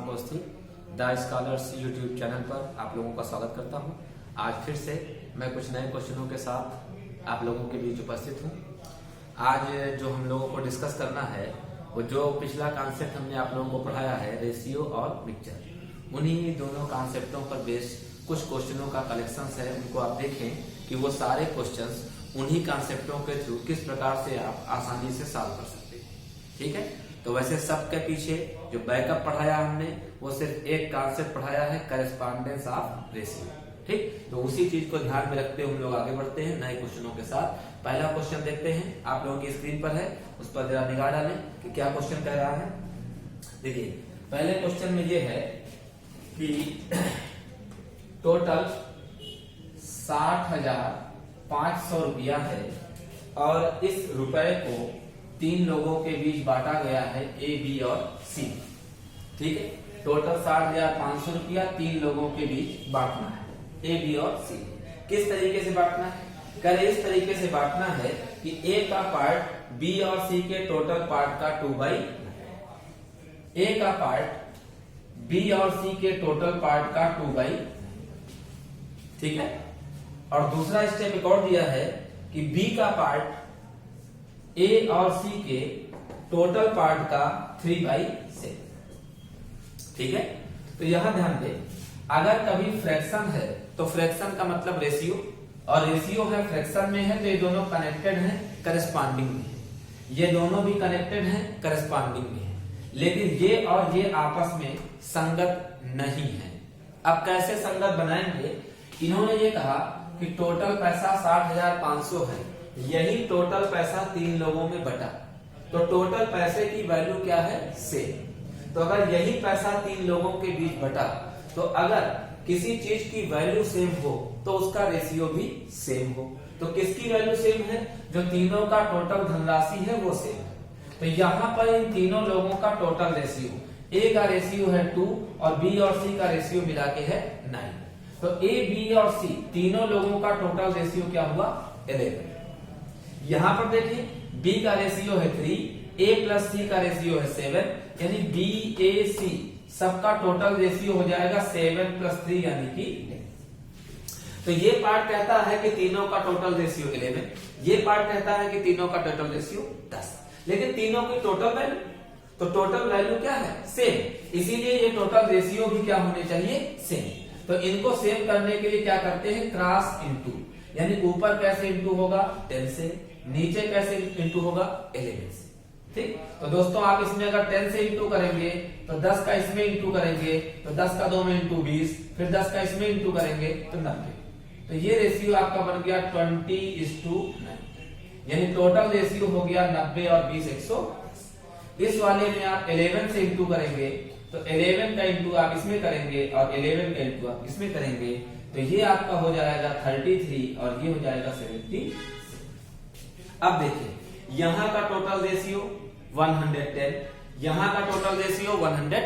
Shashank Awasthi the scholars YouTube channel पर आप लोगों का स्वागत करता हूं। आज फिर से मैं कुछ नए क्वेश्चनों के साथ आप लोगों के बीच उपस्थित हूं। आज जो हम लोगों को डिस्कस करना है वो जो पिछला कॉन्सेप्ट हमने आप लोगों को पढ़ाया है रेशियो और मिक्सचर, उन्हीं दोनों कॉन्सेप्टों पर बेस्ड कुछ क्वेश्चनों का कलेक्शन है। उनको आप देखें कि वो सारे क्वेश्चंस उन्हीं कॉन्सेप्टों के थ्रू किस प्रकार से आप आसानी से सॉल्व कर सकते हैं। ठीक है, तो वैसे सबके पीछे जो बैकअप पढ़ाया हमने वो सिर्फ एक कॉन्सेप्ट पढ़ाया है, करेस्पॉन्डेंस ऑफ रेशियो। ठीक, तो उसी चीज को ध्यान में रखते हुए हम लोग आगे बढ़ते हैं नए क्वेश्चनों के साथ। पहला क्वेश्चन देखते हैं, आप लोगों की स्क्रीन पर है, उस पर जरा निगाह डालें कि क्या क्वेश्चन कह रहा है। देखिए, पहले क्वेश्चन में ये है कि टोटल 60,500 रुपया है और इस रुपए को 3 लोगों के बीच बांटा गया है, ए, बी और सी। ठीक है, टोटल 60,500 रुपया 3 लोगों के बीच बांटना है, ए, बी और सी। किस तरीके से बांटना है? कर इस तरीके से बांटना है कि ए का पार्ट बी और सी के टोटल पार्ट का 2/, ए का पार्ट बी और सी के टोटल पार्ट का 2/। ठीक है, और दूसरा स्टेप एक और दिया है कि बी का पार्ट ए और सी के टोटल पार्ट का 3/7। ठीक है, तो यहां ध्यान दें, अगर कभी फ्रैक्शन है तो फ्रैक्शन का मतलब रेशियो, और रेशियो है फ्रैक्शन में है तो ये दोनों कनेक्टेड हैं, करेस्पॉन्डिंग में है। ये दोनों भी कनेक्टेड हैं, करेस्पॉन्डिंग में है, लेकिन ये और ये आपस में संगत नहीं है। अब कैसे संगत बनाएंगे? इन्होंने ये कहा कि टोटल पैसा 60,500 है, यही टोटल पैसा 3 लोगों में बटा, तो टोटल पैसे की वैल्यू क्या है? सेम। तो अगर यही पैसा 3 लोगों के बीच बटा, तो अगर किसी चीज की वैल्यू सेम हो तो उसका रेशियो भी सेम हो। तो किसकी वैल्यू सेम है? जो तीनों का टोटल धनराशि है वो सेम है। तो यहां पर इन तीनों लोगों का टोटल रेशियो, ए का रेशियो है 2 और बी और सी का रेशियो मिला के है 9। तो ए, बी और सी तीनों लोगों का टोटल रेशियो क्या हुआ? 11। यहां पर देखिए, बी का रेशियो है 3, ए प्लस सी का रेशियो है 7, यानी बी, ए, सी सबका टोटल रेशियो हो जाएगा 7 + 3 यानी कि 10। तो ये पार्ट कहता है कि तीनों का टोटल रेशियो 11, ये पार्ट कहता है कि तीनों का टोटल रेशियो 10, लेकिन तीनों की टोटल वैल्यू, तो टोटल वैल्यू क्या है? सेम। इसीलिए ये टोटल रेशियो भी क्या होने चाहिए? सेम। तो इनको सेम करने के लिए क्या करते हैं? क्रॉस इंटू, यानी ऊपर कैसे इंटू होगा? 10 से, नीचे कैसे इंटू होगा? 11 से। ठीक, तो दोस्तों आप इसमें अगर 10 से इंटू करेंगे तो 10 का इसमें इंटू करेंगे तो 10 का 2 में इंटू 20, फिर 10 का इसमें इंटू करेंगे तो 90। तो ये रेशियो आपका बन गया 20:9, यानी टोटल रेशियो हो गया 90 और 20 110। इस वाले में आप 11 से इंटू करेंगे तो 11 का इंटू आप इसमें करेंगे और 11 का इंटू आप इसमें करेंगे, तो ये आपका हो जाएगा 33 और ये हो जाएगा 70। अब देखिए, यहां का टोटल रेशियो 110, यहां का टोटल रेशियो 110,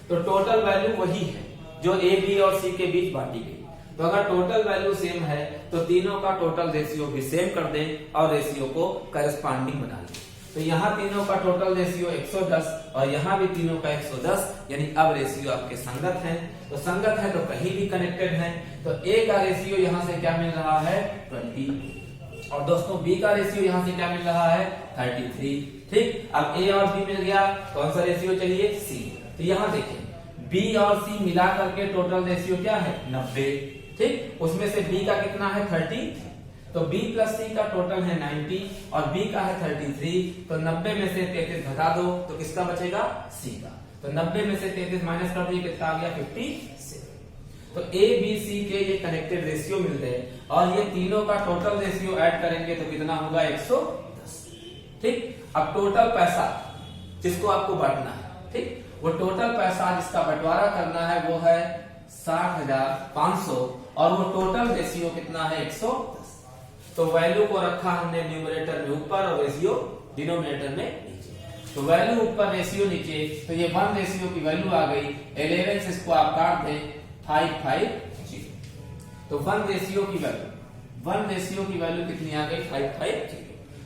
तो टोटल वैल्यू वही है जो ए, बी और सी के बीच बांटी गई। तो अगर टोटल वैल्यू सेम है तो तीनों का टोटल रेशियो भी सेम कर दें और रेशियो को करेस्पॉन्डिंग बना लें। तो यहाँ तीनों का टोटल रेशियो 110 और यहाँ भी तीनों का 110, यानी अब रेशियो आपके संगत हैं। तो संगत है तो कहीं भी कनेक्टेड है। तो ए का रेशियो यहाँ से क्या मिल रहा है? 20, और दोस्तों बी का रेशियो यहाँ से क्या मिल रहा है? 33। ठीक, अब ए और बी मिल गया, कौन सा रेशियो चाहिए? सी। तो यहाँ देखिए, बी और सी मिला करके टोटल रेशियो क्या है? 90। ठीक, उसमें से बी का कितना है? 30, तो बी प्लस सी का टोटल है 90 और बी का है 33। तो 90 में से 33 घटा दो तो किसका बचेगा? सी का। तो 90 में से 33 माइनस कर दिए, कितना आ गया? 57। तो ए, बी, सी के ये कनेक्टेड रेशियो मिल गए और ये तीनों का टोटल रेशियो ऐड करेंगे तो कितना होगा? 110। ठीक, अब टोटल पैसा जिसको आपको बांटना है, ठीक, वो टोटल पैसा जिसका बंटवारा करना है वो है 60,500 और वो टोटल रेशियो कितना है? 110। तो वैल्यू को रखा हमने न्यूमरेटर में ऊपर और रेशियो डिनोमिनेटर में नीचे। तो वैल्यू ऊपर रेशियो नीचे, तो ये 1 रेशियो की वैल्यू आ गई। 11 से इसको आप काट दें 550। तो 1 रेशियो की वैल्यू, 1 रेशियो की वैल्यू कितनी आ गई? 550।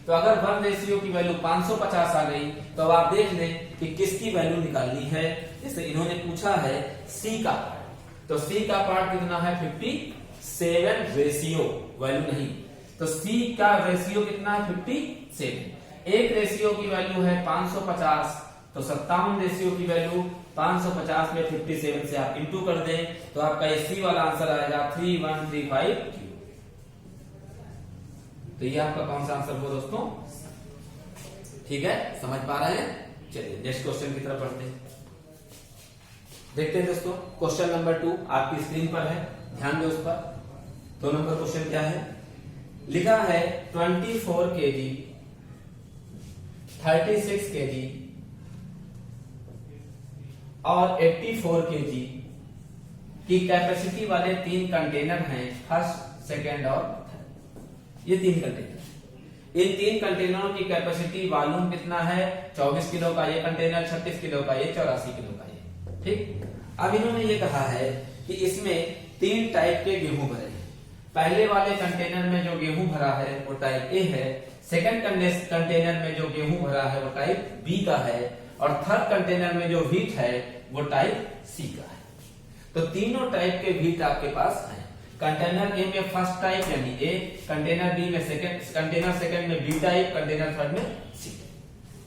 तो अगर 1 की वैल्यू 550 आ गई तो अब आप देख लें कि किसकी वैल्यू निकालनी है। जैसे इन्होंने पूछा है सी का पार्ट, तो सी का पार्ट कितना है 57 रेशियो वैल्यू नहीं, तो सी का रेशियो कितना है 57। एक रेशियो की वैल्यू है 550, तो 57 रेशियो की वैल्यू 550 में 57 से आप इंटू कर दें तो आपका ये सी वाला आंसर आएगा 3135 क्यूब। तो ये आपका कौन सा आंसर हुआ दोस्तों? ठीक है, समझ पा रहे हैं? चलिए नेक्स्ट क्वेश्चन की तरफ बढ़ते हैं। देखते हैं दोस्तों, क्वेश्चन नंबर 2 आपकी स्क्रीन पर है, ध्यान दें उस पर। 2 नंबर क्वेश्चन क्या है? लिखा है 24 kg, 36 kg और 84 kg की कैपेसिटी वाले 3 कंटेनर हैं, फर्स्ट, सेकेंड और थर्ड। ये 3 कंटेनर, इन 3 कंटेनरों की कैपेसिटी वॉल्यूम कितना है? 24 किलो का ये कंटेनर, 36 किलो का ये, 84 किलो का ये। ठीक, अब इन्होंने ये कहा है कि इसमें 3 टाइप के गेहूं भरे हैं। पहले वाले कंटेनर में जो गेहूं भरा है वो टाइप ए है, सेकंड कंटेनर में जो गेहूं भरा है वो टाइप बी का है, और थर्ड कंटेनर में जो व्हीट है वो टाइप सी का है। तो तीनों टाइप के व्हीट आपके पास है। कंटेनर ए में फर्स्ट टाइप यानी ए, कंटेनर बी में सेकंड, कंटेनर सेकंड में बी टाइप, कंटेनर थर्ड में सी टाइप।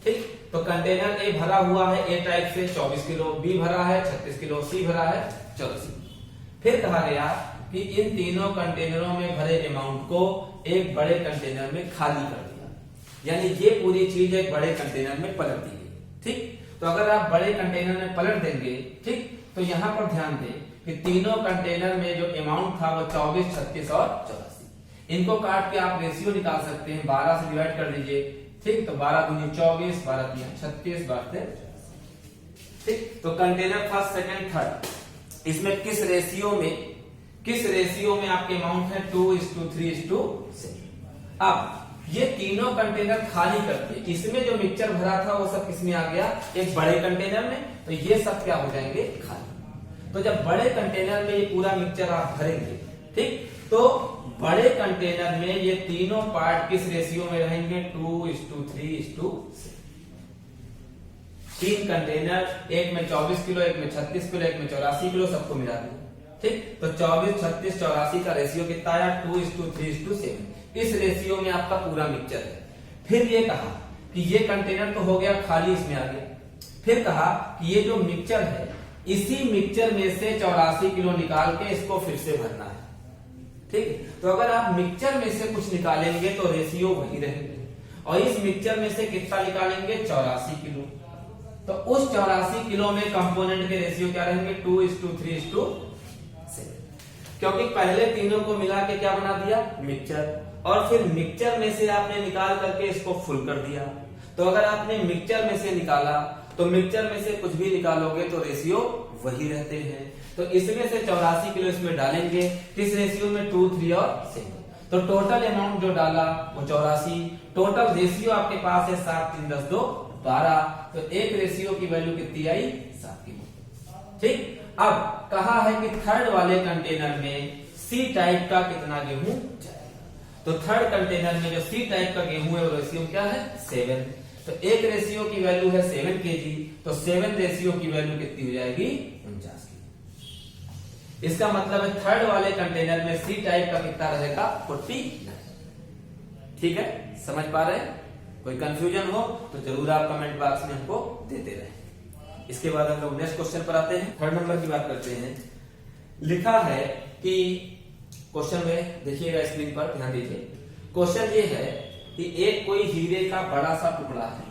ठीक, तो कंटेनर ए भरा हुआ है ए टाइप से 24 किलो, बी भरा है 36 किलो, सी भरा है 84 किलो। फिर कहा गया कि इन तीनों कंटेनरों में भरे अमाउंट को एक बड़े कंटेनर में खाली कर दिया, यानी ये पूरी चीज एक बड़े कंटेनर में पलट दी गई। ठीक, तो अगर आप बड़े कंटेनर में पलट देंगे, ठीक, तो यहां पर ध्यान दें कि तीनों कंटेनर में जो अमाउंट था वो 24, 36 और 84। इनको काट के आप रेशियो निकाल सकते हैं, 12 से डिवाइड कर दीजिए। ठीक, तो 12 दूनी 24, 12 तिया 36, 12 ठीक। तो कंटेनर फर्स्ट, सेकंड, थर्ड, इसमें किस रेशियो में आपके अमाउंट है? 2:3:7। अब ये तीनों कंटेनर खाली करके इसमें जो मिक्सचर भरा था वो सब किसमें आ गया? एक बड़े कंटेनर में, तो ये सब क्या हो जाएंगे? खाली। तो जब बड़े कंटेनर में ये पूरा मिक्सचर आप भरेंगे, ठीक, तो बड़े कंटेनर में ये तीनों पार्ट किस रेशियो में रहेंगे? 2:3:7। 3 कंटेनर, एक में 24 किलो, एक में 36 किलो, एक में 84 किलो, सबको मिला दिया। ठीक, तो 24, 36, 84 का रेशियो कितना आया? 2:3:7। इस रेशियो में आपका पूरा मिक्सचर है। फिर ये कहा कि ये कंटेनर तो हो गया खाली, इसमें आ गया। फिर कहा कि ये जो मिक्सचर है, इसी मिक्सचर में से 84 किलो निकाल के इसको फिर से भरना है। ठीक, तो अगर आप मिक्सचर में से कुछ निकालेंगे तो रेशियो वही रहेंगे, और इस मिक्सचर में से कितना निकालेंगे? 84 किलो। तो उस 84 किलो में कंपोनेंट के रेशियो क्या रहेंगे? 2:3:7। क्योंकि पहले तीनों को मिला के क्या बना दिया? मिक्सचर, और फिर मिक्सचर में से आपने निकाल करके इसको फुल कर दिया। तो अगर आपने मिक्सचर में से निकाला तो मिक्सचर में से कुछ भी निकालोगे तो रेशियो वही रहते हैं। तो इसमें से 84 किलो इसमें डालेंगे, किस रेशियो में? 2, 3 और 7। तो टोटल अमाउंट जो डाला वो 84। टोटल रेशियो आपके पास है 7, 3, 10, 2, 12। तो एक रेशियो की वैल्यू कितनी आई? 7 किलो। ठीक, अब कहा है कि थर्ड वाले कंटेनर में सी टाइप का कितना गेहूं जाएगा? तो थर्ड कंटेनर में जो सी टाइप का गेहूं है वो रेशियो क्या है? 7। तो एक रेशियो की वैल्यू है 7 kg, तो 7 रेशियो की वैल्यू कितनी हो जाएगी? 49 kg। इसका मतलब है थर्ड वाले कंटेनर में सी टाइप का कितना रहेगा? 49। ठीक है, समझ पा रहे हैं? कोई कंफ्यूजन हो तो जरूर आप कमेंट बॉक्स में हमको देते रहे। इसके बाद हम लोग नेक्स्ट क्वेश्चन पर आते हैं, थर्ड नंबर की बात करते हैं। लिखा है कि क्वेश्चन में देखिएगा, स्क्रीन पर ध्यान दीजिए। क्वेश्चन ये है कि एक कोई हीरे का बड़ा सा टुकड़ा है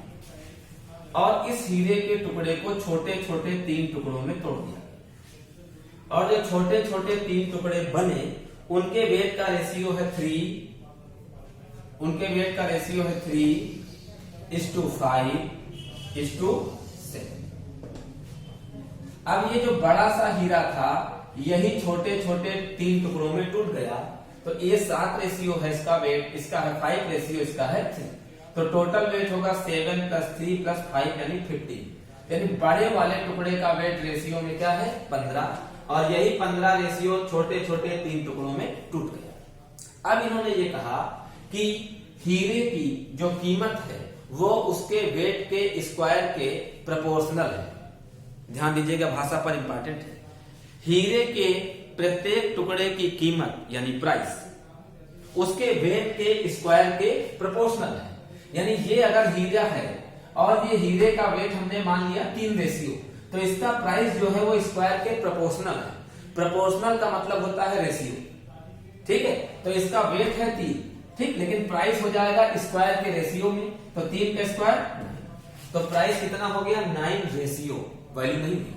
और इस हीरे के टुकड़े को छोटे छोटे 3 टुकड़ों में तोड़ दिया, और जो छोटे छोटे 3 टुकड़े बने उनके वेट का रेशियो है 3, उनके वेट का रेशियो है 3:5:7। अब ये जो बड़ा सा हीरा था यही छोटे छोटे 3 टुकड़ों में टूट गया, तो ये 7 रेशियो है इसका वेट, इसका है 5 रेशियो, इसका है 3। तो टोटल वेट होगा 7 + 3 + 5 यानी 15। यानी बड़े वाले टुकड़े का वेट रेशियो में क्या है? 15, और यही 15 रेशियो छोटे छोटे 3 टुकड़ों में टूट गया। अब इन्होंने ये कहा कि हीरे की जो कीमत है वो उसके वेट के स्क्वायर के प्रोपोर्शनल है। ध्यान दीजिएगा, भाषा पर इंपॉर्टेंट है। हीरे के प्रत्येक टुकड़े की कीमत यानी प्राइस उसके वेट के स्क्वायर के प्रोपोर्शनल है। यानी ये अगर हीरा है और ये हीरे का वेट हमने मान लिया 3 रेशियो, तो इसका प्राइस जो है वो स्क्वायर के प्रोपोर्शनल है। प्रोपोर्शनल का मतलब होता है रेशियो, ठीक है। तो इसका वेट है 3, ठीक, लेकिन प्राइस हो जाएगा स्क्वायर के रेशियो में, तो 3 का स्क्वायर, तो प्राइस कितना हो गया 9 रेशियो, वैल्यू नहीं हुई।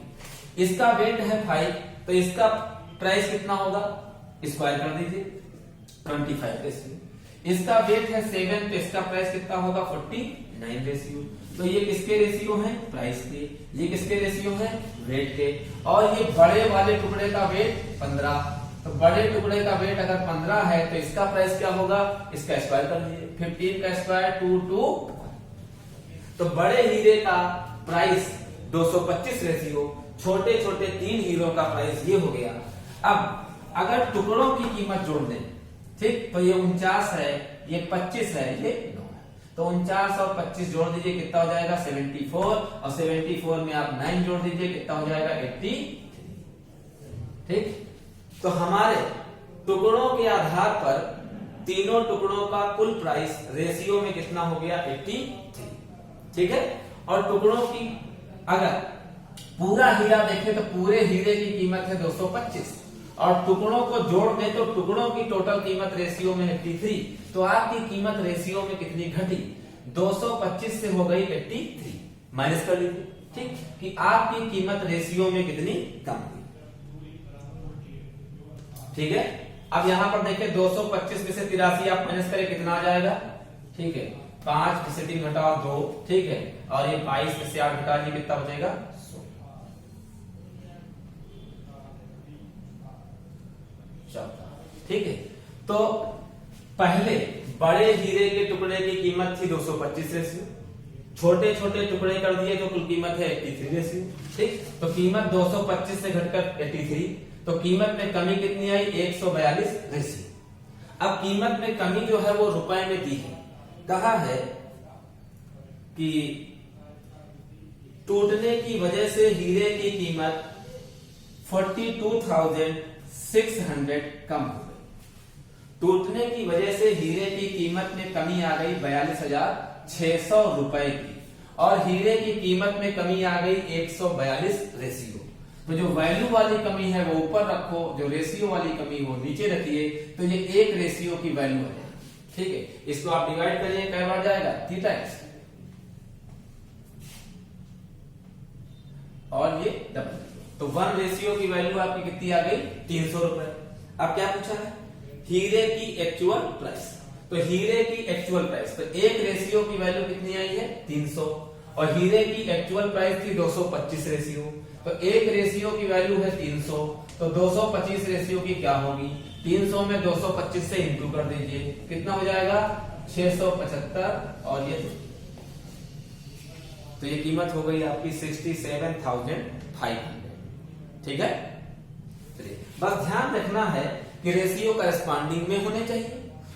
इसका वेट है 5, तो इसका प्राइस कितना होगा, स्क्वायर कर दीजिए 25 रेशियो। इसका वेट है 7, तो इसका प्राइस कितना होगा 49 रेशियो। तो ये किसके रेशियो हैं, प्राइस के। ये किसके रेशियो हैं, वेट के। और ये बड़े वाले टुकड़े का वेट 15, तो बड़े टुकड़े का वेट अगर 15 है तो इसका प्राइस क्या होगा, इसका स्क्वायर कर दीजिए, 15 का स्क्वायर 2 तो बड़े हीरे का प्राइस 225 रेशियो, छोटे छोटे 3 हीरो का प्राइस ये हो गया। अब अगर टुकड़ों की कीमत जोड़ दें, ठीक, तो ये 49 है, ये 25 है, ये 9 है, तो 49 और 25 जोड़ दीजिए कितना हो जाएगा 74, और 74 में आप 9 जोड़ दीजिए कितना हो जाएगा 80, ठीक। तो हमारे टुकड़ों के आधार पर तीनों टुकड़ों का कुल प्राइस रेशियो में कितना हो गया 83, ठीक है। और टुकड़ों की अगर पूरा हीरा देखें तो पूरे हीरे की कीमत है 225, और टुकड़ों को जोड़ दें तो टुकड़ों की टोटल कीमत रेशियो में 83, तो आपकी कीमत रेशियो में कितनी घटी, 225 से हो गई 83, माइनस कर लीजिए, ठीक, कि आपकी कीमत रेशियो में कितनी कम हुई, ठीक है। अब यहां पर देखिए 225 में से 83 आप माइनस करें कितना आ जाएगा, ठीक है, 5 में से 3 घटाओ 2, ठीक है, और ये 22 में से 8 घटा लीजिए कितना बचेगा 16, ठीक है। तो पहले बड़े हीरे के टुकड़े की कीमत थी 225 रेशियो, छोटे छोटे टुकड़े कर दिए तो कुल कीमत है 83 रेशियो, ठीक। तो कीमत 225 से घटकर 83, तो कीमत में कमी कितनी आई 142 रेशियो। अब कीमत में कमी जो है वो रुपए में दी है, कहा है कि टूटने की वजह से हीरे की कीमत 42,600 कम हो गई। टूटने की वजह से हीरे की कीमत में कमी आ गई 42,600 रुपए की, और हीरे की कीमत में कमी आ गई 142 रेशियो। तो जो वैल्यू वाली कमी है वो ऊपर रखो, जो रेशियो वाली कमी वो नीचे रखिए, तो ये 1 रेशियो की वैल्यू आ जाएगी, ठीक है। इसको आप डिवाइड करिए, कै बार जाएगा 3 टाइम्स, और ये डबल, तो 1 रेशियो की वैल्यू आपकी कितनी आ गई 300 रुपए। अब क्या पूछा है, हीरे की एक्चुअल प्राइस, तो हीरे की एक्चुअल प्राइस, तो 1 रेशियो की वैल्यू कितनी आई है 300, और हीरे की एक्चुअल प्राइस थी 225 रेशियो, तो 1 रेशियो की वैल्यू है 300, तो 225 रेशियो की क्या होगी, 300 में 225 से इंटू कर दीजिए, कितना हो जाएगा 675, और ये तो ये कीमत हो गई आपकी 67,500, ठीक है। चलिए, बस ध्यान रखना है कि रेशियो करस्पॉन्डिंग में होने चाहिए,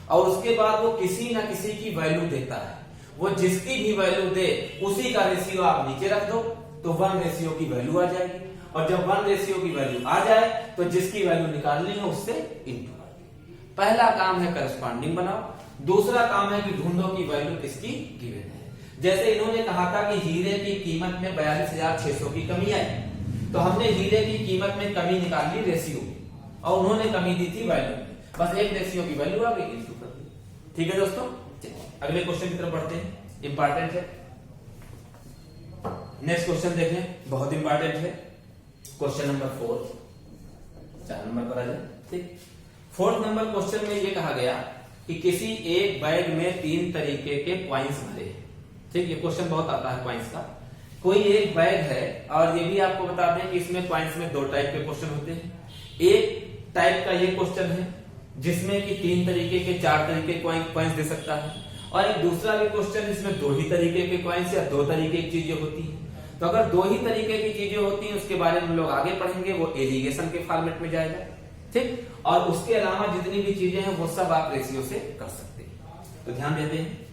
और उसके बाद वो किसी ना किसी की वैल्यू देता है, वो जिसकी भी वैल्यू दे उसी का रेशियो आप नीचे रख दो, तो 1 रेशियो की वैल्यू आ जाएगी, और जब 1 रेशियो की वैल्यू आ जाए तो जिसकी वैल्यू निकालनी है उससे इंटू कर दो। पहला काम है करस्पॉन्डिंग बनाओ, दूसरा काम है कि ढूंढो की वैल्यू किसकी गिवन है। जैसे इन्होंने कहा था कि हीरे की कीमत में 42,600 की कमी आई, तो हमने हीरे की कीमत में कमी निकाल ली रेशियो, और उन्होंने कमी दी थी वैल्यू में, बस 1 रेशियो की वैल्यू आ गई, इंटू कर दी, ठीक है दोस्तों। अगले क्वेश्चन की तरफ बढ़ते हैं, इंपॉर्टेंट है। नेक्स्ट क्वेश्चन देखें, बहुत इंपॉर्टेंट है, क्वेश्चन नंबर 4, 4 नंबर पर आ जाए, ठीक। 4th नंबर क्वेश्चन में ये कहा गया कि किसी एक बैग में 3 तरीके के कॉइन्स भरे, ठीक। ये क्वेश्चन बहुत आता है कॉइन्स का। कोई एक बैग है, और ये भी आपको बता दें कि इसमें कॉइन्स में 2 टाइप के क्वेश्चन होते हैं। एक टाइप का ये क्वेश्चन है जिसमें कि 3 तरीके के 4 तरीके कॉइन्स दे सकता है, और एक दूसरा भी क्वेश्चन इसमें 2 ही तरीके के कॉइन्स या 2 तरीके की चीजें होती है। तो अगर 2 ही तरीके की चीजें होती हैं उसके बारे में हम लोग आगे पढ़ेंगे, वो एलिगेशन के फॉर्मेट में जाएगा, ठीक। और उसके अलावा जितनी भी चीजें हैं वो सब आप रेशियो से कर सकते हैं। तो ध्यान देते हैं,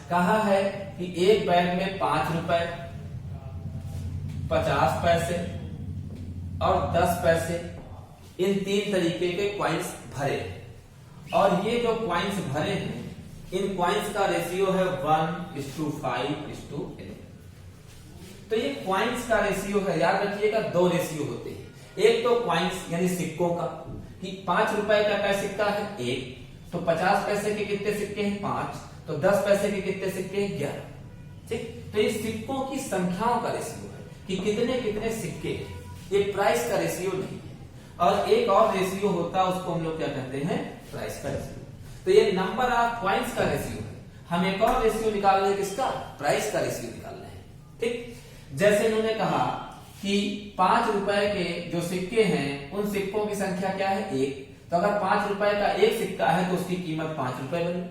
कहा है कि एक बैग में 5 रुपए, 50 पैसे और 10 पैसे, इन 3 तरीके के क्वाइंस भरे, और ये जो क्वाइंस भरे हैं इन क्वाइंस का रेशियो है 1:5:8। तो ये क्वाइंस का रेशियो है, याद रखिएगा 2 रेशियो होते हैं। एक तो क्वाइंस यानी सिक्कों का, कि 5 रुपए का क्या सिक्का है 1, तो 50 पैसे के कितने सिक्के हैं 5, तो 10 पैसे के कितने सिक्के हैं 11। ठीक, तो ये सिक्कों की संख्याओं का रेशियो है कि कितने कितने सिक्के हैं, ये प्राइस का रेशियो नहीं है। और एक और रेशियो होता है, उसको हम लोग क्या कहते हैं, प्राइस का रेशियो। तो ये नंबर ऑफ क्वाइंस का रेशियो है। हम एक और रेशियो निकाल रहे हैं, किसका, प्राइस का रेशियो निकाल रहे हैं। ठीक, जैसे इन्होंने कहा कि 5 रुपए के जो सिक्के हैं उन सिक्कों की संख्या क्या है 1, तो अगर 5 रुपए का एक सिक्का है तो उसकी कीमत 5 रुपए बनी।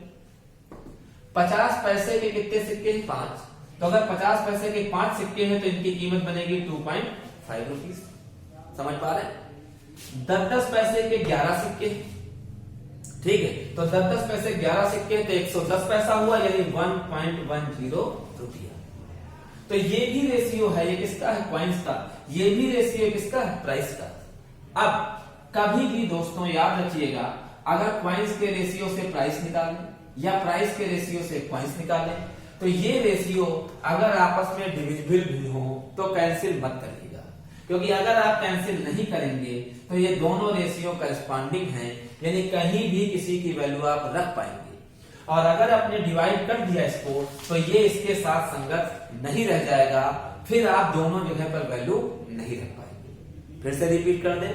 50 पैसे के कितने सिक्के हैं 5, तो अगर 50 पैसे के 5 सिक्के हैं तो इनकी कीमत बनेगी 2.5 रुपीज। समझ पा रहे हैं। 10-10 पैसे के 11 सिक्के, ठीक है, तो 10-10 पैसे 11 सिक्के तो 110 पैसा हुआ, यानी 1.10 रुपया। तो ये भी रेशियो है, ये किसका है, क्वाइंस का। ये भी रेशियो किसका है, प्राइस का। अब कभी भी दोस्तों याद रखिएगा, अगर क्वाइंस के रेशियो से प्राइस निकालें या प्राइस के रेशियो से क्वाइंस निकालें, तो ये रेशियो अगर आपस में डिविजिबल भी हो तो कैंसिल मत करिएगा, क्योंकि अगर आप कैंसिल नहीं करेंगे तो ये दोनों रेशियो करस्पॉन्डिंग हैं, यानी कहीं भी किसी की वैल्यू आप रख पाएंगे। और अगर आपने डिवाइड कर दिया इसको तो ये इसके साथ संगत नहीं रह जाएगा, फिर आप दोनों जगह पर वैल्यू नहीं रख पाएंगे। फिर से रिपीट कर दें,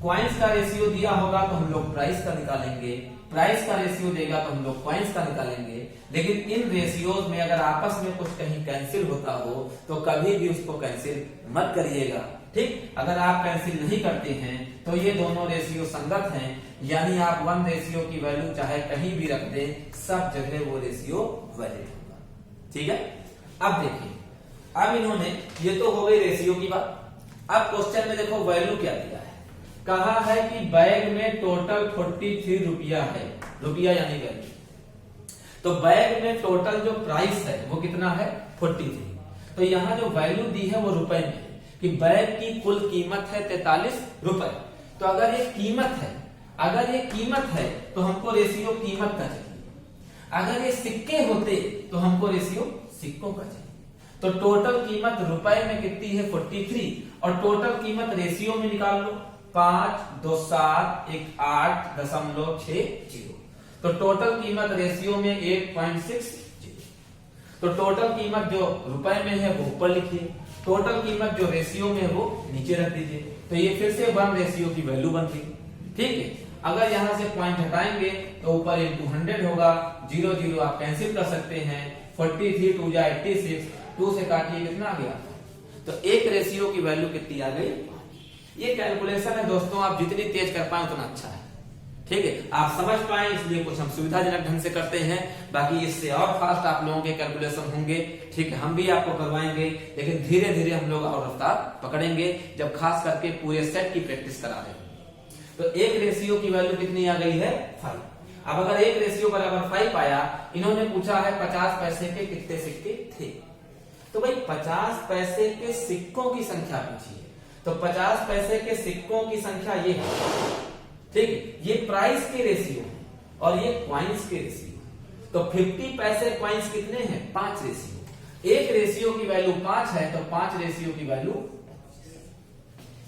क्वाइंस का रेशियो दिया होगा तो हम लोग प्राइस का निकालेंगे, प्राइस का रेशियो देगा तो हम लोग क्वाइंस का निकालेंगे। लेकिन इन रेशियोज में अगर आपस में कुछ कहीं कैंसिल होता हो तो कभी भी उसको कैंसिल मत करिएगा। ठीक, अगर आप कैंसिल नहीं करते हैं तो ये दोनों रेशियो संगत हैं, यानी आप 1 रेशियो की वैल्यू चाहे कहीं भी रख दें, सब जगह वो रेशियो वैलिड होगा। ठीक है, अब देखिए, अब इन्होंने ये तो हो गई रेशियो की बात। अब क्वेश्चन में देखो वैल्यू क्या दिया है, कहा है कि बैग में टोटल 43 रुपया है, रुपया यानी वैल्यू। तो बैग में टोटल जो प्राइस है वो कितना है 43, तो यहाँ जो वैल्यू दी है वो रुपए में कि बैग की कुल कीमत है 43 रुपए। तो अगर ये कीमत है, अगर ये कीमत है तो हमको रेशियो कीमत का चाहिए, अगर ये सिक्के होते तो हमको रेशियो सिक्कों का चाहिए। तो टोटल कीमत रुपए में कितनी है 43, और टोटल कीमत रेशियो में निकाल लो, 5, 2, 7, 1, 8.60। तो टोटल कीमत रेशियो में 8.60। तो टोटल कीमत जो रुपए में है वो ऊपर लिखिए, टोटल कीमत जो रेशियो में है वो नीचे रख दीजिए। तो ये फिर से 1 रेशियो की वैल्यू बन गई। ठीक है, अगर यहां से पॉइंट हटाएंगे तो ऊपर 100 होगा, 0 0 आप कैंसिल कर सकते हैं। 43 2 जा 86, 2 से काटिए कितना आ गया, तो एक रेशियो की वैल्यू कितनी आ गई। ये कैलकुलेशन है दोस्तों, आप जितनी तेज कर पाए उतना अच्छा है। ठीक है, आप समझ पाए इसलिए कुछ हम सुविधाजनक ढंग से करते हैं, बाकी इससे और फास्ट आप लोगों के कैलकुलेशन होंगे। ठीक है, हम भी आपको करवाएंगे, लेकिन धीरे धीरे हम लोग और रफ्तार पकड़ेंगे जब खास करके पूरे सेट की प्रैक्टिस करा रहे हैं। तो एक रेशियो की वैल्यू कितनी आ गई है 5। अब अगर एक रेशियो बराबर 5 आया, इन्होंने पूछा है 50 पैसे के कितने सिक्के थे, तो भाई 50 पैसे के सिक्कों की संख्या पूछी है, तो 50 पैसे के सिक्कों की संख्या ये है। ठीक है, ये प्राइस के रेशियो है और ये क्वाइंस के रेशियो है। तो 50 पैसे क्वाइंस कितने हैं 5 रेशियो, एक रेशियो की वैल्यू 5 है तो 5 रेशियो की वैल्यू,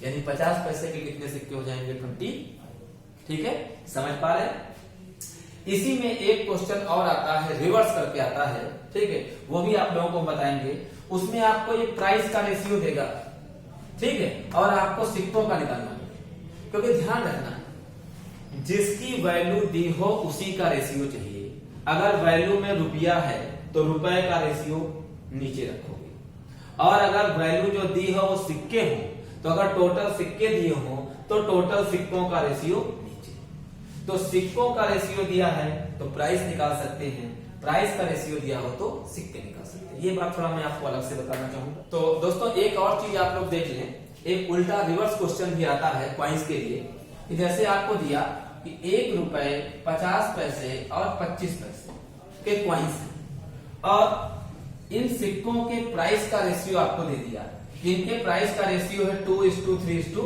यानी 50 पैसे के कितने सिक्के हो जाएंगे 20। ठीक है, समझ पा रहे हैं। इसी में एक क्वेश्चन और आता है, रिवर्स करके आता है। ठीक है, वो भी आप लोगों को बताएंगे। उसमें आपको ये प्राइस का रेशियो देगा, ठीक है, और आपको सिक्कों का निकालना है। क्योंकि ध्यान रखना, जिसकी वैल्यू दी हो उसी का रेशियो चाहिए। अगर वैल्यू में रुपया है तो रुपए का रेशियो नीचे रखोगे, और अगर वैल्यू जो दी हो वो सिक्के हो, तो अगर टोटल सिक्के दिए हो तो टोटल सिक्कों का रेशियो नीचे। तो सिक्कों का रेशियो दिया है तो प्राइस निकाल सकते हैं, प्राइस का रेशियो दिया हो तो सिक्के निकाल सकते हैं। ये बात थोड़ा मैं आपको अलग से बताना चाहूंगा। तो दोस्तों एक और चीज आप लोग देख लें, एक उल्टा रिवर्स क्वेश्चन भी आता है क्वाइंस के लिए। जैसे आपको दिया कि 1 रुपए 50 पैसे और 25 पैसे, के क्वाइंस हैं और इन सिक्कों के प्राइस का रेशियो आपको दे दिया। इनके प्राइस का रेशियो है 2:3:2।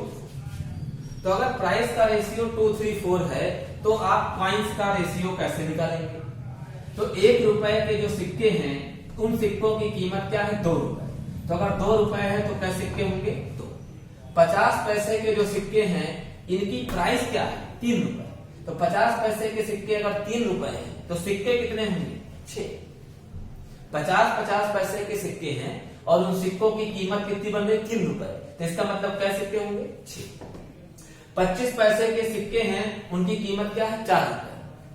तो अगर प्राइस का रेशियो 2:3:4 है तो आप क्वाइंस का रेशियो कैसे निकालेंगे? तो 1 रुपए के जो सिक्के हैं उन सिक्कों की कीमत क्या है? 2 रुपए। तो अगर 2 रुपए है तो क्या सिक्के होंगे? 2। 50 पैसे के जो सिक्के हैं इनकी प्राइस क्या है? 3 रुपए। तो 50 पैसे के सिक्के अगर 3 रुपए हैं तो सिक्के कितने होंगे? 6। 50 पैसे के सिक्के हैं और उन सिक्कों की कीमत कितनी बन गई? 3 रुपए। तो इसका मतलब क्या सिक्के होंगे? 6। 25 पैसे के सिक्के हैं उनकी कीमत क्या है? 4 रुपए।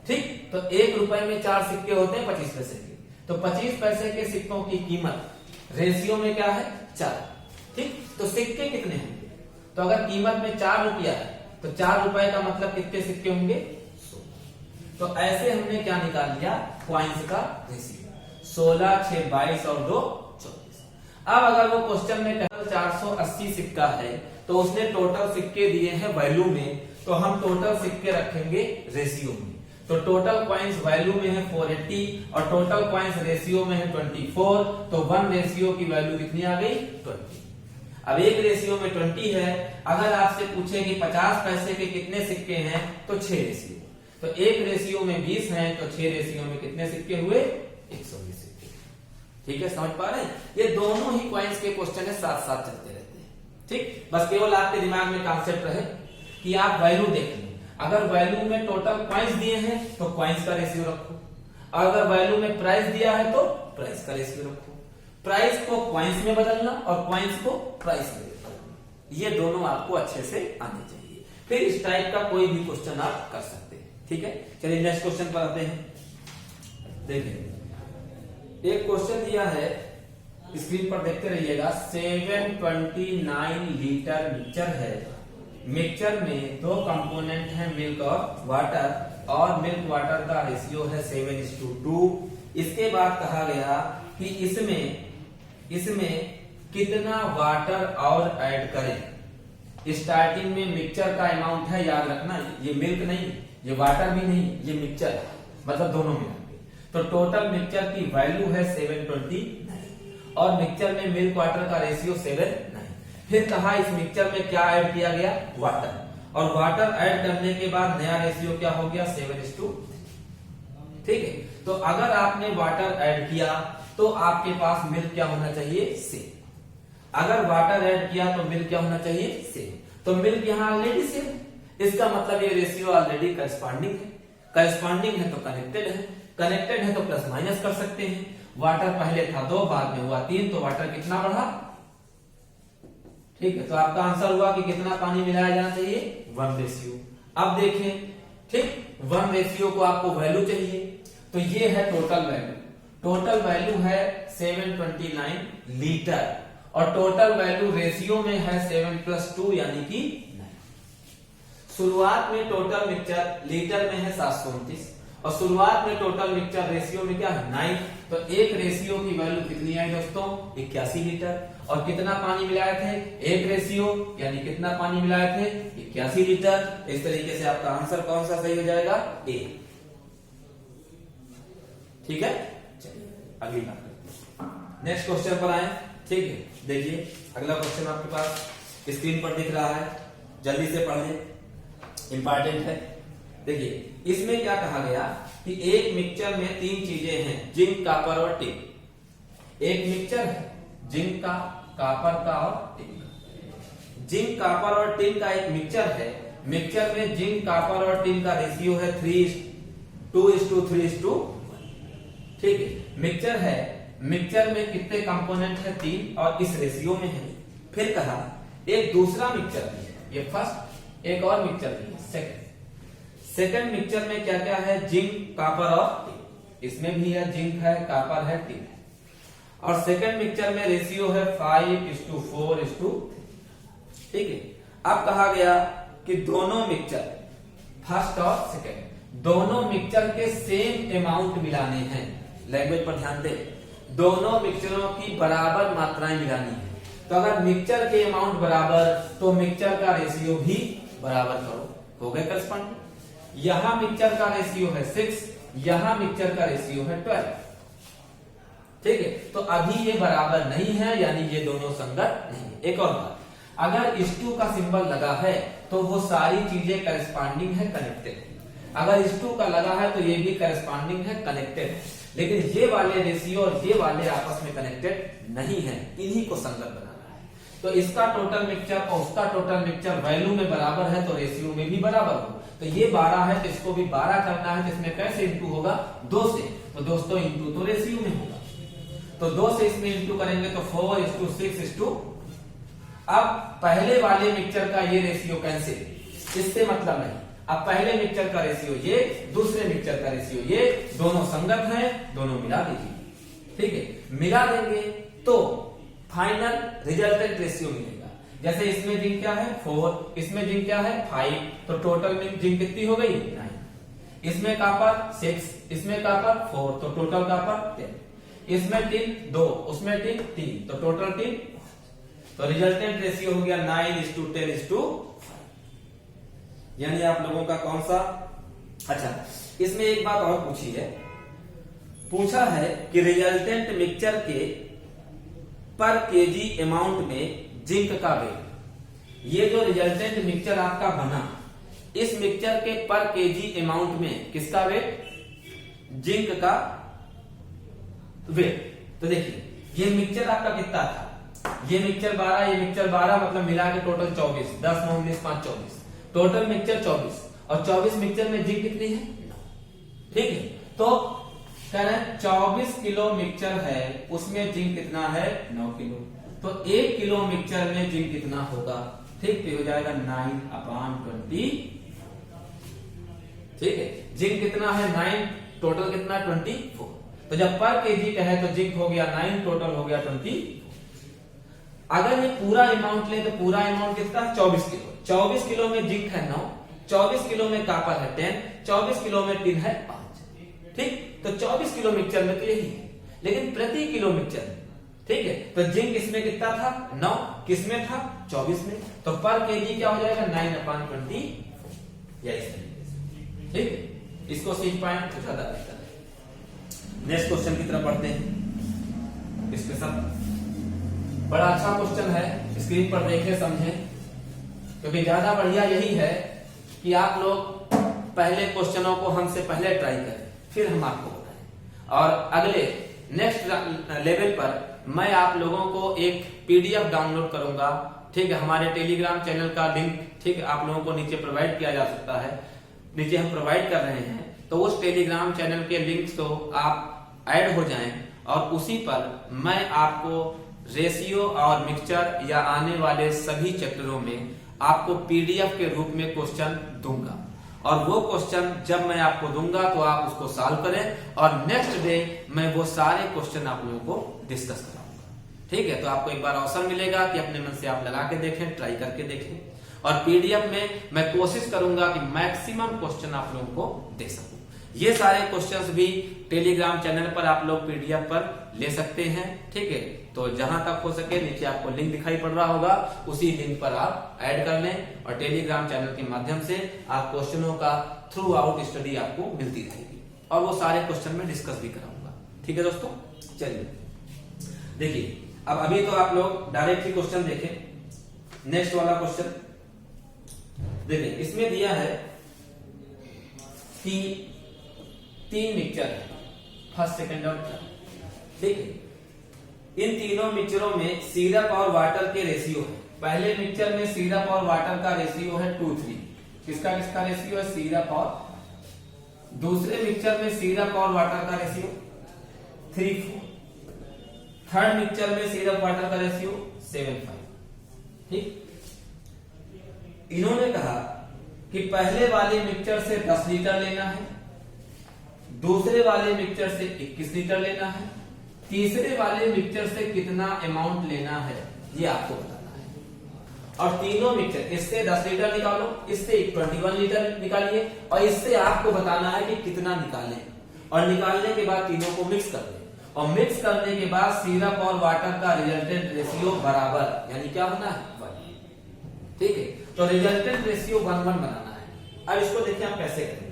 ठीक, तो 1 रुपए में 4 सिक्के होते हैं 25 पैसे के। तो 25 पैसे के सिक्कों की कीमत रेशियो में क्या है? 4। ठीक, तो सिक्के कितने होंगे? तो अगर कीमत में 4 रुपया है तो 4 रुपए का मतलब कितने सिक्के होंगे? 100। तो ऐसे हमने क्या निकाल लिया? क्वाइंस का रेशियो 16, 6, 22 और 2, 24। अब अगर वो क्वेश्चन में 480 सिक्का है तो उसने टोटल सिक्के दिए हैं वैल्यू में, तो हम टोटल सिक्के रखेंगे रेशियो में। तो टोटल क्वाइंस वैल्यू में है 480 और टोटल क्वाइंस रेशियो में है 24। तो 1 रेशियो की वैल्यू कितनी आ गई? 20। अब एक रेशियो में 20 है। अगर आपसे पूछे कि 50 पैसे के कितने सिक्के हैं तो 6 रेशियो। तो एक रेशियो में 20 है तो 6 रेशियो में कितने सिक्के हुए? 120 सिक्के। ठीक है, समझ पा रहे हैं? ये दोनों ही क्वाइंस के क्वेश्चन है साथ साथ चलते रहते हैं। ठीक, बस केवल आपके दिमाग में कॉन्सेप्ट रहे कि आप वैल्यू देख लें। अगर वैल्यू में टोटल क्वाइंस दिए हैं तो क्वाइंस का रेशियो रखो, अगर वैल्यू में प्राइस दिया है तो प्राइस का रेशियो रखो। प्राइस को क्वाइंस में बदलना और क्वाइंस को प्राइस में बदलना, ये दोनों आपको अच्छे से आने चाहिए। फिर इस टाइप का कोई भी क्वेश्चन आप कर सकते हैं। ठीक है, चलिए नेक्स्ट क्वेश्चन पर आते हैं। देखिए एक क्वेश्चन दिया है, स्क्रीन पर देखते रहिएगा। 729 लीटर मिक्सचर है। मिक्सचर में 2 कंपोनेंट है, मिल्क और वाटर, और मिल्क वाटर का रेशियो है 7:2। इसके बाद कहा गया कि इसमें कितना वाटर और ऐड करें। स्टार्टिंग में मिक्सचर का अमाउंट है, याद रखना, ये मिल्क नहीं, ये वाटर भी नहीं, ये मिक्सचर है, मतलब दोनों मिलाएंगे। तो टोटल मिक्सचर की वैल्यू है 729 और मिक्सचर में मिल्क वाटर का रेशियो 7:9। फिर कहा इस मिक्सचर में क्या ऐड किया गया? वाटर, और वाटर ऐड करने के बाद नया रेशियो क्या हो गया? 7:3। ठीक है, तो अगर आपने वाटर ऐड किया तो आपके पास मिल्क क्या होना चाहिए? 6। अगर वाटर ऐड किया तो मिल्क क्या होना चाहिए? 6। तो मिल्क यहाँ ऑलरेडी 6, इसका मतलब ये रेशियो ऑलरेडी करस्पॉन्डिंग है। करस्पॉन्डिंग है तो कनेक्टेड है, कनेक्टेड है तो प्लस माइनस कर सकते हैं। वाटर पहले था 2, बाद में हुआ 3, तो वाटर कितना बढ़ा? ठीक है, तो आपका आंसर हुआ कि कितना पानी मिलाया जाना चाहिए? 1 रेशियो। अब देखें, ठीक, 1 रेशियो को आपको वैल्यू चाहिए, तो ये है टोटल वैल्यू। टोटल वैल्यू है 729 लीटर और टोटल वैल्यू रेशियो में है 7 + 2 यानी कि 9। शुरुआत में टोटल मिक्सचर लीटर में है 729 और शुरुआत में टोटल मिक्सचर रेशियो में क्या है? 9। तो एक रेशियो की वैल्यू कितनी आई दोस्तों? 81 लीटर। और कितना पानी मिलाए थे? एक रेशियो, यानी कितना पानी मिलाए थे? 81 लीटर। इस तरीके से आपका आंसर कौन सा सही हो जाएगा? ए। ठीक है, चलिए अगली बात करते हैं। नेक्स्ट क्वेश्चन पर आए। ठीक है, देखिए अगला क्वेश्चन आपके पास स्क्रीन पर दिख रहा है, जल्दी से पढ़ लें, इंपॉर्टेंट है। देखिए इसमें क्या कहा गया कि एक मिक्सचर में 3 चीजें हैं, जिंक, कॉपर और टिन। एक मिक्सचर है जिंक का, कॉपर का और टिन का। जिंक, कॉपर और टिन का एक मिक्सचर है। मिक्सचर में जिंक, कॉपर और टिन का रेशियो है 2:3:1। ठीक है, मिक्सचर है, मिक्सचर में कितने कंपोनेंट है? 3 और इस रेशियो में है। फिर कहा एक दूसरा मिक्सचर भी है, ये फर्स्ट, एक और मिक्सचर भी है सेकंड। सेकंड मिक्सचर में क्या क्या है? जिंक, कॉपर और टिन। इसमें भी है, जिंक है, कॉपर है, टिन है। और सेकंड मिक्सचर में रेशियो है 5:4:3। ठीक है, अब कहा गया कि दोनों मिक्सचर, फर्स्ट और सेकंड, दोनों मिक्सचर के सेम अमाउंट मिलाने हैं। लैंग्वेज पर ध्यान दें, दोनों मिक्सचरों की बराबर मात्राएं मिलानी है। तो अगर मिक्सचर के अमाउंट बराबर तो मिक्सचर का रेशियो भी बराबर करो, हो गए करस्पॉन्डिंग। यहां मिक्सचर का रेशियो है 6 यहां मिक्सचर का रेशियो है 12। ठीक है, तो अभी ये बराबर नहीं है, यानी ये दोनों संगत नहीं है। एक और बात, अगर इस2 का सिंबल लगा है तो वो सारी चीजें करस्पॉन्डिंग है, कनेक्टेड है। अगर इस2 का लगा है तो ये भी करस्पॉन्डिंग है, कनेक्टेड है। लेकिन ये वाले रेशियो और ये वाले आपस में कनेक्टेड नहीं है, इन्हीं को संगत बनाना है। तो इसका टोटल मिक्सचर और उसका टोटल मिक्सचर वैल्यू में बराबर है तो रेशियो में भी बराबर हो। तो ये 12 है तो इसको भी 12 करना है, तो इसमें कैसे इंटू होगा? 2 से। तो दोस्तों इंटू तो रेशियो में होगा, तो 2 से इसमें इंटू करेंगे तो 4:6:। अब पहले वाले मिक्सचर का ये रेशियो कैंसिल, इससे मतलब नहीं। अब पहले मिक्सचर का रेशियो ये, दूसरे मिक्सचर का रेशियो ये, दोनों संगत हैं, दोनों मिला दीजिए। ठीक है, मिला देंगे तो फाइनल रिजल्टेंट रेशियो मिलेगा। जैसे इसमें जिंक क्या है 4, इसमें जिंक क्या है 5, तो टोटल में जिंक कितनी हो गई 9। इसमें कॉपर 6, इसमें कॉपर 4, तो टोटल कॉपर 10। इसमें टिन 2, उसमें टिन 3, तो टोटल टिन। तो रिजल्टेंट रेशियो हो गया 9:10:5। यानी आप लोगों का कौन सा? अच्छा, इसमें एक बात और पूछी है, पूछा है कि रिजल्टेंट मिक्सचर के पर केजी अमाउंट में जिंक का वेट। ये जो रिजल्टेंट मिक्सचर आपका बना, इस मिक्सचर के पर केजी अमाउंट में किसका वेट? जिंक का वेट। तो देखिए ये मिक्सचर आपका कितना था? ये मिक्सचर 12, ये मिक्सचर 12, मतलब मिला के टोटल 24। 10 9 19 5 24, total mixture 24। और 24 मिक्सचर में जिंक कितनी है? 9। ठीक है, तो कह रहे हैं 24 किलो मिक्सचर है, उसमें जिंक कितना है? 9 किलो। तो 1 किलो मिक्सचर में जिंक कितना होगा? ठीक, तो हो जाएगा 9/20। ठीक है, जिंक कितना है 9, टोटल कितना 24। तो जब पर केजी का है तो जिंक हो गया 9, टोटल हो गया 24। अगर ये पूरा अमाउंट ले तो पूरा अमाउंट कितना? 24 किलो। 24 किलो में जिंक है 9, 24 किलो में कॉपर है 10, 24 किलो में टिन है 5। ठीक, तो 24 किलो मिक्सचर में तो यही है, लेकिन प्रति किलो मिक्सचर में, ठीक है, तो जिंक इसमें कितना था? 9, किसमें था? 24 में। तो पर केजी क्या हो जाएगा? 9/20, या इस तरीके से। ठीक है, इसको सीख पाए तो ज्यादा बेहतर है। नेक्स्ट क्वेश्चन की तरफ बढ़ते हैं। इसके साथ बड़ा अच्छा क्वेश्चन है, स्क्रीन पर देखें समझें, क्योंकि ज्यादा बढ़िया यही है कि आप लोग पहले क्वेश्चनों को हमसे पहले ट्राई करें, फिर हम आपको बताएं। और अगले नेक्स्ट लेवल पर मैं आप लोगों को एक पीडीएफ डाउनलोड करूंगा। ठीक है, हमारे टेलीग्राम चैनल का लिंक, ठीक, आप लोगों को नीचे प्रोवाइड किया जा सकता है, नीचे हम प्रोवाइड कर रहे हैं। तो उस टेलीग्राम चैनल के लिंक को आप ऐड हो जाएं और उसी पर मैं आपको रेशियो और मिक्सचर या आने वाले सभी चैप्टरों में आपको पीडीएफ के रूप में क्वेश्चन दूंगा। और वो क्वेश्चन जब मैं आपको दूंगा तो आप उसको सॉल्व करें, और नेक्स्ट डे मैं वो सारे क्वेश्चन आप लोगों को डिस्कस कराऊंगा। ठीक है, तो आपको एक बार अवसर मिलेगा कि अपने मन से आप लगा के देखें, ट्राई करके देखें। और पीडीएफ में मैं कोशिश करूंगा कि मैक्सिमम क्वेश्चन आप लोगों को दे सकूं। ये सारे क्वेश्चंस भी टेलीग्राम चैनल पर आप लोग पीडीएफ पर ले सकते हैं। ठीक है, तो जहां तक हो सके नीचे आपको लिंक दिखाई पड़ रहा होगा, उसी लिंक पर आप ऐड कर लें और टेलीग्राम चैनल के माध्यम से आप क्वेश्चनों का थ्रू आउट स्टडी आपको मिलती रहेगी, और वो सारे क्वेश्चन में डिस्कस भी कराऊंगा। ठीक है दोस्तों, चलिए देखिए, अब अभी तो आप लोग डायरेक्ट ही क्वेश्चन देखें। नेक्स्ट वाला क्वेश्चन देखिए, इसमें दिया है कि 3 मिक्सचर है, फर्स्ट सेकंड और थर्ड। ठीक है, इन तीनों मिक्सचरों में सिरप और वाटर के रेशियो है। पहले मिक्सचर में सिरप और वाटर का रेशियो है 2:3। किसका किसका रेशियो है? सिरप और। दूसरे मिक्सचर में सिरप और वाटर का रेशियो 3:4। थर्ड मिक्सचर में सिरप वाटर का रेशियो 7:5। ठीक, इन्होंने कहा कि पहले वाले मिक्सचर से 10 लीटर लेना है, दूसरे वाले मिक्सचर से 21 लीटर लेना है, तीसरे वाले मिक्सचर से कितना अमाउंट लेना है, ये आपको बताना है। और तीनों मिक्सचर, इससे 10 लीटर निकालो, इससे 21 लीटर निकालिए, और इससे आपको बताना है कि कितना निकालें। और निकालने के बाद तीनों को मिक्स कर दें, और मिक्स करने के बाद सिरप और वाटर का रिजल्टेंट रेशियो बराबर, यानी क्या होना है? 1। ठीक है, तो रिजल्टेंट रेशियो 1:1 बनाना है। अब इसको देखिए हम कैसे करेंगे।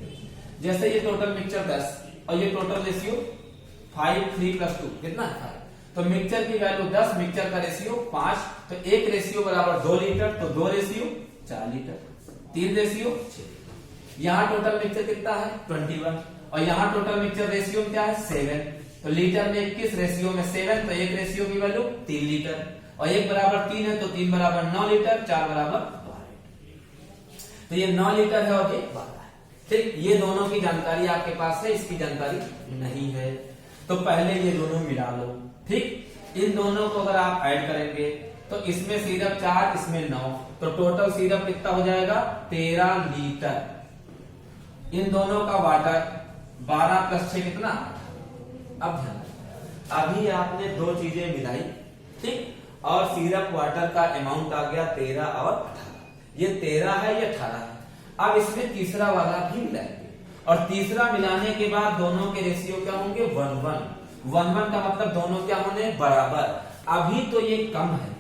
जैसे ये टोटल मिक्सचर 10, और ये टोटल रेशियो 5 3 + 2 कितना है 5। तो मिक्सचर की वैल्यू 10, मिक्सचर का रेशियो 5, तो 1 रेशियो बराबर 2 लीटर, तो 2 रेशियो 4 लीटर, 3 रेशियो 6। यहाँ टोटल मिक्सचर कितना है 21, और यहाँ टोटल मिक्सचर रेशियो क्या है 7। तो लीटर में 21 रेशियो में 7, तो 1 रेशियो की वैल्यू 3 लीटर, और 1 बराबर 3 है, तो 3 बराबर 9 लीटर, 4 बराबर 12 लीटर। तो ये 9 लीटर है और ये 12 है। ठीक, ये दोनों की जानकारी आपके पास है, इसकी जानकारी नहीं है। तो पहले ये दोनों मिला लो। ठीक, इन दोनों को अगर आप ऐड करेंगे तो इसमें सिरप 4, इसमें 9, तो टोटल सिरप कितना हो जाएगा 13 लीटर। इन दोनों का वाटर 12 + 6 कितना। अब ध्यान, अभी आपने दो चीजें मिलाई, ठीक, और सिरप वाटर का अमाउंट आ गया 13 और 18। ये 13 है, ये 18 है। अब इसमें तीसरा वाला भी मिलाएंगे, और तीसरा मिलाने के बाद दोनों के रेशियो क्या होंगे 1:1। 1:1 का मतलब दोनों क्या होने बराबर। अभी तो ये कम है,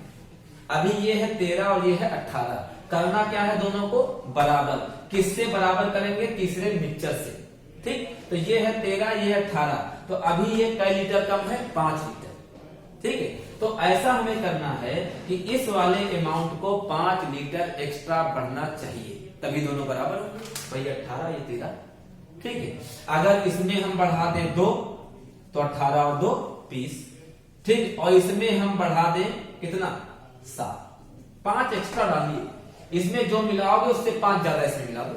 अभी ये है 13 और ये है 18। करना क्या है दोनों को बराबर। किससे बराबर करेंगे, तीसरे मिक्सचर से। ठीक, तो ये है 13, ये है 18, तो अभी ये कई लीटर कम है 5 लीटर। ठीक है, तो ऐसा हमें करना है कि इस वाले अमाउंट को 5 लीटर एक्स्ट्रा बढ़ना चाहिए, तभी दोनों बराबर होंगे। भाई 18 ये 13। ठीक है, अगर इसमें हम बढ़ा दें 2 तो 18 और 2 20। ठीक, और इसमें हम बढ़ा दें कितना 7, 5 एक्स्ट्रा डालिए। इसमें जो मिलाओगे उससे 5 ज्यादा इसमें मिला दो,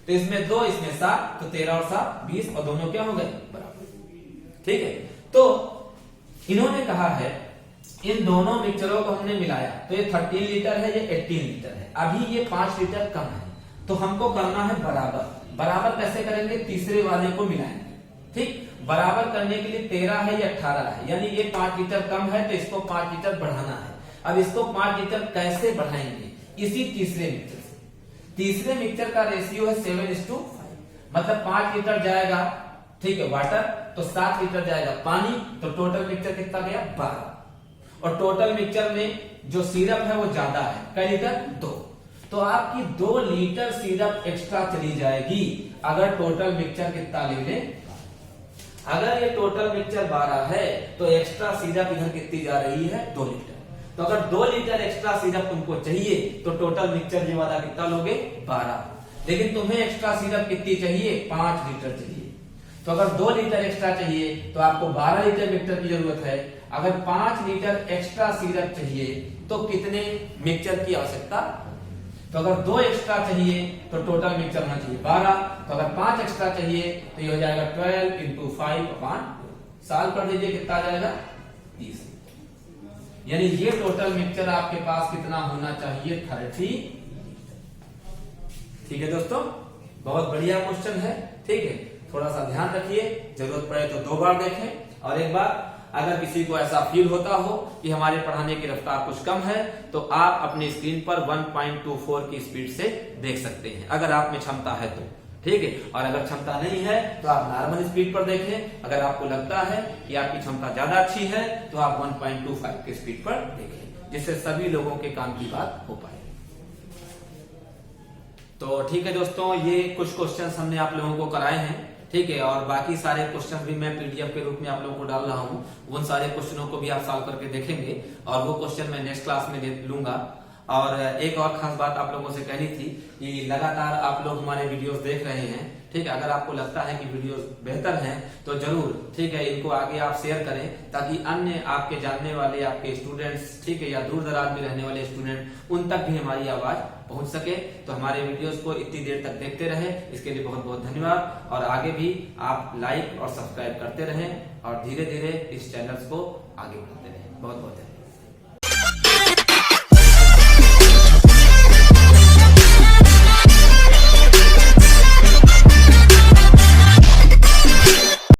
तो इसमें 2 इसमें 7, तो 13 और 7 20, और दोनों क्या हो गए बराबर। ठीक है, तो इन्होंने कहा है इन दोनों मिक्सचरों को हमने मिलाया, तो ये 13 लीटर है, ये 18 लीटर है। अभी ये 5 लीटर कम है, तो हमको करना है बराबर। बराबर कैसे करेंगे, तीसरे वाले को मिलाएंगे। ठीक, बराबर करने के लिए 13 है, ये 18 है, यानी ये 5 लीटर कम है, तो इसको 5 लीटर बढ़ाना है। अब इसको 5 लीटर कैसे बढ़ाएंगे, इसी तीसरे मिक्सचर से। तीसरे मिक्सचर का रेशियो है 7:5, मतलब 5 लीटर जाएगा, ठीक है, वाटर, तो 7 लीटर जाएगा पानी, तो टोटल मिक्सचर कितना गया 12। और टोटल मिक्सचर में जो सिरप है वो ज्यादा है, कई लीटर 2, तो आपकी 2 लीटर सिरप एक्स्ट्रा चली जाएगी अगर टोटल मिक्सचर कितना ले लें। अगर ये टोटल मिक्सचर 12 है तो एक्स्ट्रा सिरप इधर कितनी जा रही है 2 लीटर। तो अगर 2 लीटर एक्स्ट्रा सिरप तुमको चाहिए तो टोटल मिक्सचर ये वाला कितना लोगे 12, लेकिन तुम्हें एक्स्ट्रा सिरप कितनी चाहिए 5 लीटर चाहिए। तो अगर 2 लीटर एक्स्ट्रा चाहिए तो आपको 12 लीटर मिक्सचर की जरूरत है। अगर 5 लीटर एक्स्ट्रा सिरप चाहिए तो कितने मिक्सचर की आवश्यकता। तो अगर 2 एक्स्ट्रा चाहिए तो टोटल मिक्सचर होना चाहिए 12, तो अगर 5 एक्स्ट्रा चाहिए तो ये हो जाएगा 12 × 5/2। साल कर दीजिए कितना आ जाएगा 30। यानी ये टोटल मिक्सचर आपके पास कितना होना चाहिए 30। ठीक है दोस्तों, बहुत बढ़िया क्वेश्चन है। ठीक है, थोड़ा सा ध्यान रखिए, जरूरत पड़े तो 2 बार देखें, और एक बार अगर किसी को ऐसा फील होता हो कि हमारे पढ़ाने की रफ्तार कुछ कम है तो आप अपनी स्क्रीन पर 1.24 की स्पीड से देख सकते हैं, अगर आप में क्षमता है तो। ठीक है, और अगर क्षमता नहीं है तो आप नॉर्मल स्पीड पर देखें। अगर आपको लगता है कि आपकी क्षमता ज्यादा अच्छी है तो आप 1.25 की स्पीड पर देखें, जिससे सभी लोगों के काम की बात हो पाए। तो ठीक है दोस्तों, ये कुछ क्वेश्चंस हमने आप लोगों को कराए हैं। ठीक है, और बाकी सारे क्वेश्चन भी मैं पीडीएफ के रूप में आप लोगों को डाल रहा हूं। उन सारे क्वेश्चनों को भी आप सॉल्व करके देखेंगे, और वो क्वेश्चन मैं नेक्स्ट क्लास में लूंगा। और एक और खास बात आप लोगों से कहनी थी कि लगातार आप लोग हमारे वीडियोस देख रहे हैं। ठीक है, अगर आपको लगता है कि वीडियोस बेहतर हैं तो जरूर ठीक है इनको आगे आप शेयर करें, ताकि अन्य आपके जानने वाले आपके स्टूडेंट्स, ठीक है, या दूर दराज में रहने वाले स्टूडेंट, उन तक भी हमारी आवाज पहुंच सके। तो हमारे वीडियोस को इतनी देर तक देखते रहे, इसके लिए बहुत बहुत धन्यवाद। और आगे भी आप लाइक और सब्सक्राइब करते रहें, और धीरे धीरे इस चैनल को आगे बढ़ाते रहें। बहुत बहुत धन्यवाद।